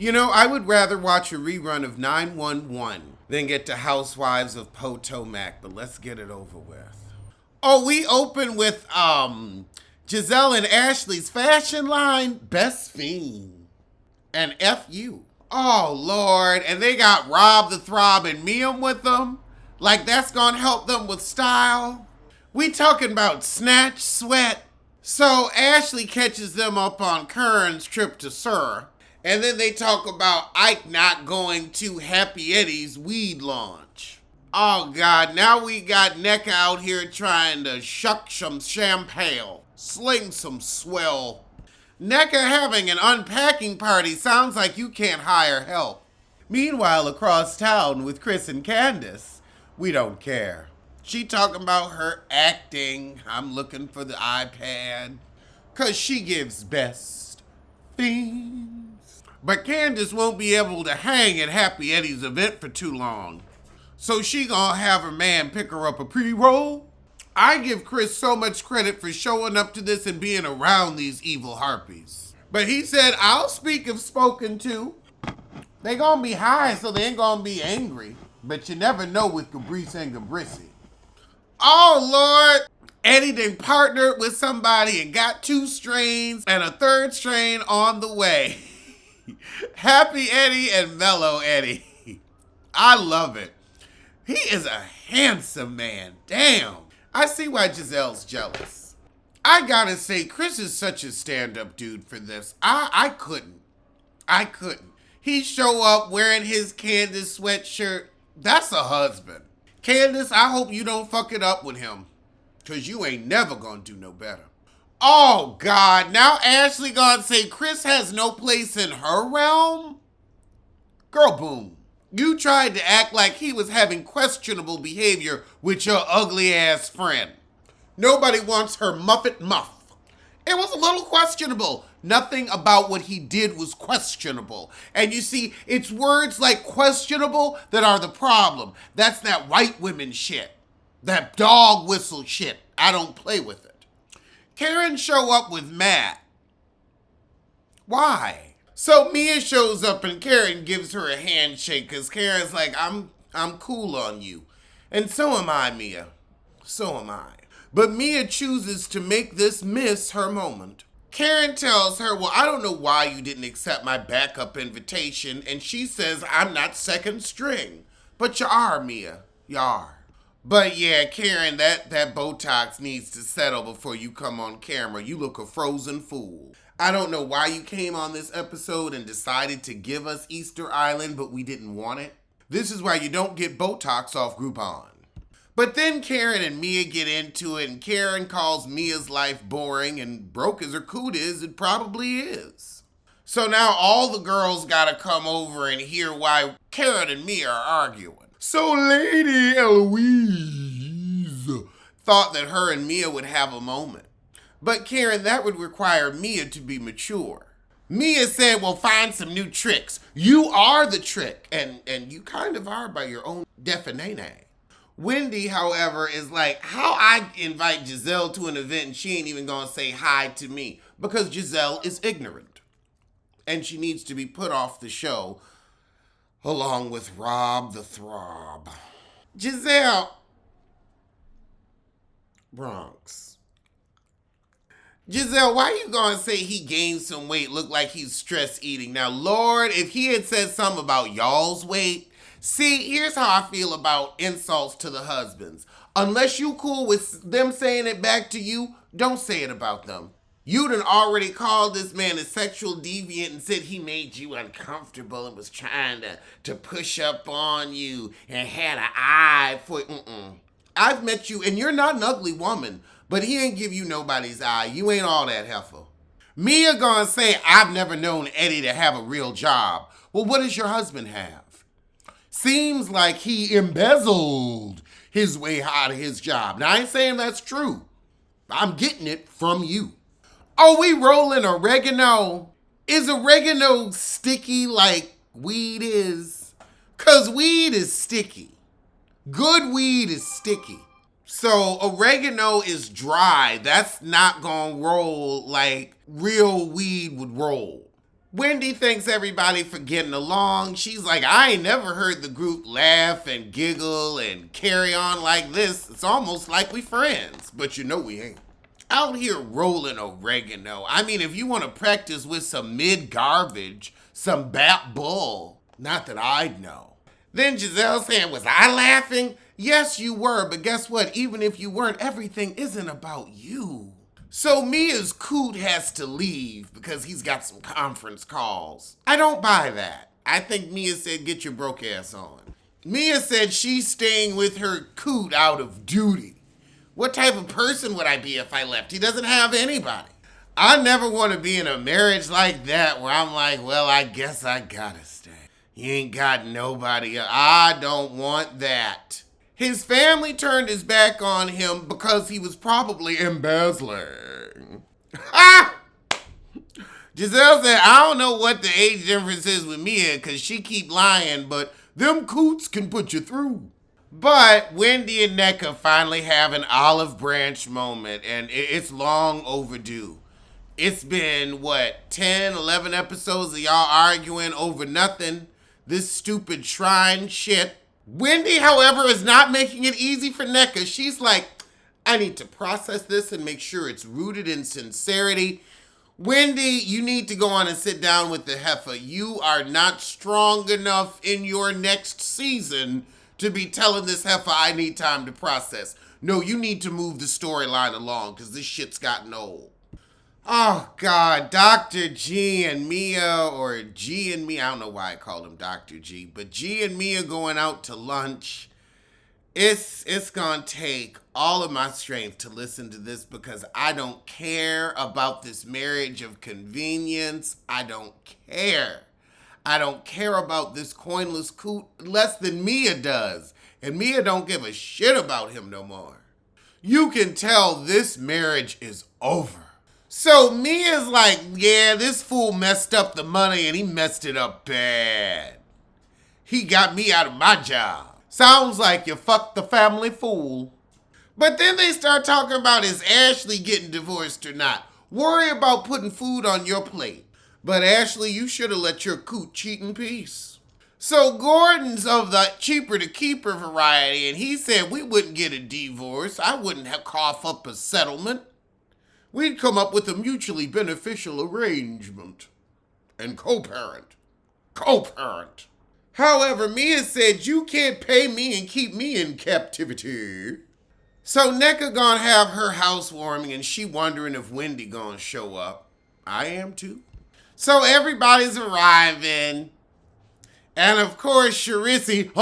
You know, I would rather watch a rerun of 911 than get to Housewives of Potomac, but let's get it over with. Oh, we open with Giselle and Ashley's fashion line, Best Fiend, and F you. Oh, Lord. And they got Rob the Throb and Miam with them. Like that's gonna help them with style. We talking about snatch sweat. So Ashley catches them up on Kern's trip to Sur. And then they talk about Ike not going to Happy Eddie's weed launch. Oh, God. Now we got NECA out here trying to shuck some champagne. Sling some swell. NECA having an unpacking party sounds like you can't hire help. Meanwhile, across town with Chris and Candace, we don't care. She talking about her acting. I'm looking for the iPad. Cause she gives best things. But Candace won't be able to hang at Happy Eddie's event for too long. So she gonna have her man pick her up a pre-roll. I give Chris so much credit for showing up to this and being around these evil harpies. But he said, I'll speak if spoken to. They gonna be high, so they ain't gonna be angry. But you never know with Gabrice and Gabrissy. Oh, Lord. Eddie done partnered with somebody and got 2 strains and a 3rd strain on the way. Happy Eddie and Mellow Eddie. I love it. He is a handsome man. Damn. I see why Giselle's jealous. I gotta say, Chris is such a stand-up dude for this. I couldn't. He show up wearing his Candace sweatshirt. That's a husband. Candace, I hope you don't fuck it up with him. Cause you ain't never gonna do no better. Oh, God. Now Ashley gonna say Chris has no place in her realm? Girl, boom. You tried to act like he was having questionable behavior with your ugly-ass friend. Nobody wants her Muffet Muff. It was a little questionable. Nothing about what he did was questionable. And you see, it's words like questionable that are the problem. That's that white women shit. That dog whistle shit. I don't play with it. Karen show up with Matt. Why? So Mia shows up and Karen gives her a handshake because Karen's like, I'm cool on you. And so am I, Mia. So am I. But Mia chooses to make this miss her moment. Karen tells her, well, I don't know why you didn't accept my backup invitation. And she says, I'm not second string. But you are, Mia. You are. But yeah, Karen, that Botox needs to settle before you come on camera. You look a frozen fool. I don't know why you came on this episode and decided to give us Easter Island, but we didn't want it. This is why you don't get Botox off Groupon. But then Karen and Mia get into it, and Karen calls Mia's life boring, and broke as her coot is, it probably is. So now all the girls gotta come over and hear why Karen and Mia are arguing. So Lady Eloise thought that her and Mia would have a moment. But Karen, that would require Mia to be mature. Mia said, well, find some new tricks. You are the trick. And you kind of are by your own definition. Wendy, however, is like, how I invite Giselle to an event and she ain't even gonna say hi to me? Because Giselle is ignorant. And she needs to be put off the show along with Rob the Throb. Giselle. Bronx. Giselle, why you gonna say he gained some weight, look like he's stress eating? Now, Lord, if he had said something about y'all's weight, see, here's how I feel about insults to the husbands. Unless you cool with them saying it back to you, don't say it about them. You done already called this man a sexual deviant and said he made you uncomfortable and was trying to push up on you and had an eye for... I've met you, and you're not an ugly woman, but he ain't give you nobody's eye. You ain't all that heifer. Mia gonna say, I've never known Eddie to have a real job. Well, what does your husband have? Seems like he embezzled his way out of his job. Now, I ain't saying that's true. I'm getting it from you. Oh, we rolling oregano. Is oregano sticky like weed is? 'Cause weed is sticky. Good weed is sticky. So oregano is dry. That's not gonna roll like real weed would roll. Wendy thanks everybody for getting along. She's like, I ain't never heard the group laugh and giggle and carry on like this. It's almost like we friends, but you know we ain't. Out here rolling oregano. I mean, if you want to practice with some mid-garbage, some bat bull, not that I'd know. Then Giselle saying, was I laughing? Yes, you were, but guess what? Even if you weren't, everything isn't about you. So Mia's coot has to leave because he's got some conference calls. I don't buy that. I think Mia said, get your broke ass on. Mia said she's staying with her coot out of duty. What type of person would I be if I left? He doesn't have anybody. I never want to be in a marriage like that where I'm like, well, I guess I gotta stay. He ain't got nobody. I don't want that. His family turned his back on him because he was probably embezzling. Giselle said, I don't know what the age difference is with Mia because she keep lying, but them coots can put you through. But Wendy and NECA finally have an olive branch moment, and it's long overdue. It's been, 10, 11 episodes of y'all arguing over nothing. This stupid shrine shit. Wendy, however, is not making it easy for NECA. She's like, I need to process this and make sure it's rooted in sincerity. Wendy, you need to go on and sit down with the heifer. You are not strong enough in your next season to be telling this heifer I need time to process. No, you need to move the storyline along because this shit's gotten old. Oh, God, Dr. G and Mia, or G and Mia, I don't know why I called him Dr. G, but G and Mia going out to lunch. It's gonna take all of my strength to listen to this because I don't care about this marriage of convenience. I don't care. I don't care about this coinless coot less than Mia does. And Mia don't give a shit about him no more. You can tell this marriage is over. So Mia's like, yeah, this fool messed up the money and he messed it up bad. He got me out of my job. Sounds like you fucked the family fool. But then they start talking about is Ashley getting divorced or not. Worry about putting food on your plate. But Ashley, you should have let your coot cheat in peace. So Gordon's of the cheaper to keeper variety, and he said we wouldn't get a divorce. I wouldn't have cough up a settlement. We'd come up with a mutually beneficial arrangement. And co-parent. Co-parent. However, Mia said you can't pay me and keep me in captivity. So NECA gonna have her housewarming and she wondering if Wendy gonna show up. I am too. So everybody's arriving. And of course, Charisse,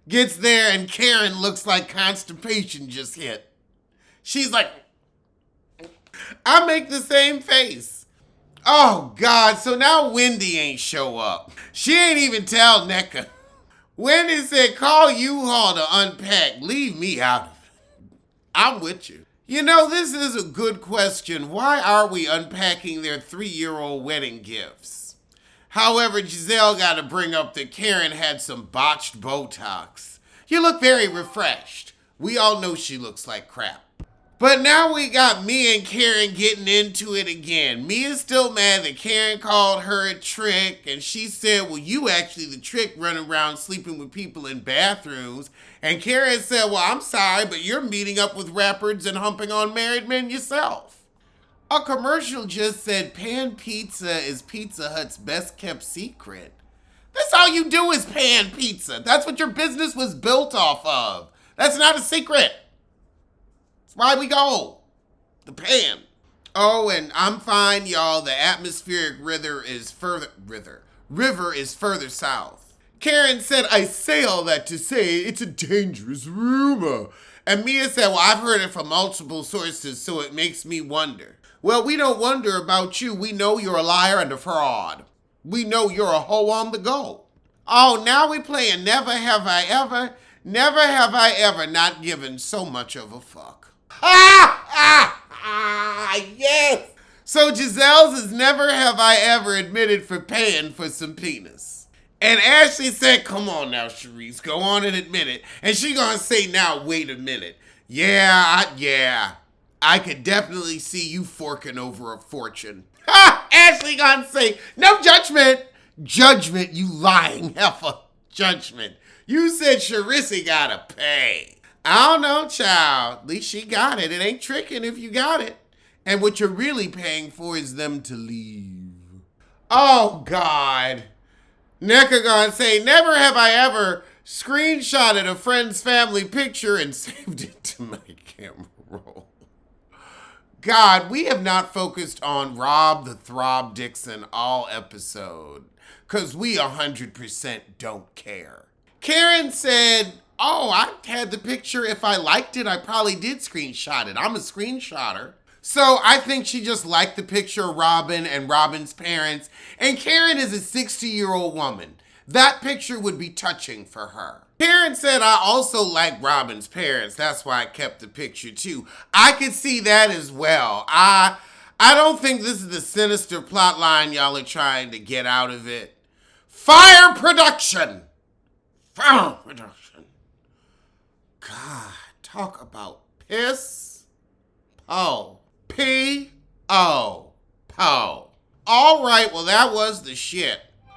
gets there and Karen looks like constipation just hit. She's like, I make the same face. Oh God, so now Wendy ain't show up. She ain't even tell NECA. Wendy said, call U-Haul to unpack. Leave me out of it. I'm with you. You know, this is a good question. Why are we unpacking their 3-year-old wedding gifts? However, Giselle got to bring up that Karen had some botched Botox. You look very refreshed. We all know she looks like crap. But now we got Mia and Karen getting into it again. Mia's still mad that Karen called her a trick, and she said, well, you actually the trick running around sleeping with people in bathrooms. And Karen said, well, I'm sorry, but you're meeting up with rappers and humping on married men yourself. A commercial just said pan pizza is Pizza Hut's best kept secret. That's all you do is pan pizza. That's what your business was built off of. That's not a secret. That's why we go. The pan. Oh, and I'm fine, y'all. The atmospheric river is further south. Karen said, I say all that to say it's a dangerous rumor. And Mia said, well, I've heard it from multiple sources, so it makes me wonder. Well, we don't wonder about you. We know you're a liar and a fraud. We know you're a hoe on the go. Oh, now we playing Never Have I Ever. Never have I ever not given so much of a fuck. Yes. So Giselle's is Never Have I Ever admitted for paying for some penis. And Ashley said, come on now, Charisse, go on and admit it. And she gonna say now, wait a minute. Yeah, I could definitely see you forking over a fortune. Ashley gonna say, no judgment. Judgment, you lying heifer. Judgment. You said Charissa gotta pay. I don't know, child. At least she got it. It ain't tricking if you got it. And what you're really paying for is them to leave. Oh, God. Nneka gonna say, never have I ever screenshotted a friend's family picture and saved it to my camera roll. God, we have not focused on Rob the Throb Dixon all episode, because we 100% don't care. Karen said, oh, I had the picture. If I liked it, I probably did screenshot it. I'm a screenshotter. So I think she just liked the picture of Robin and Robin's parents. And Karen is a 60-year-old woman. That picture would be touching for her. Karen said, I also like Robin's parents. That's why I kept the picture too. I could see that as well. I don't think this is the sinister plot line y'all are trying to get out of it. Fire production. Fire production. God, talk about piss. Oh. P-O. Po. All right, well, that was the shit.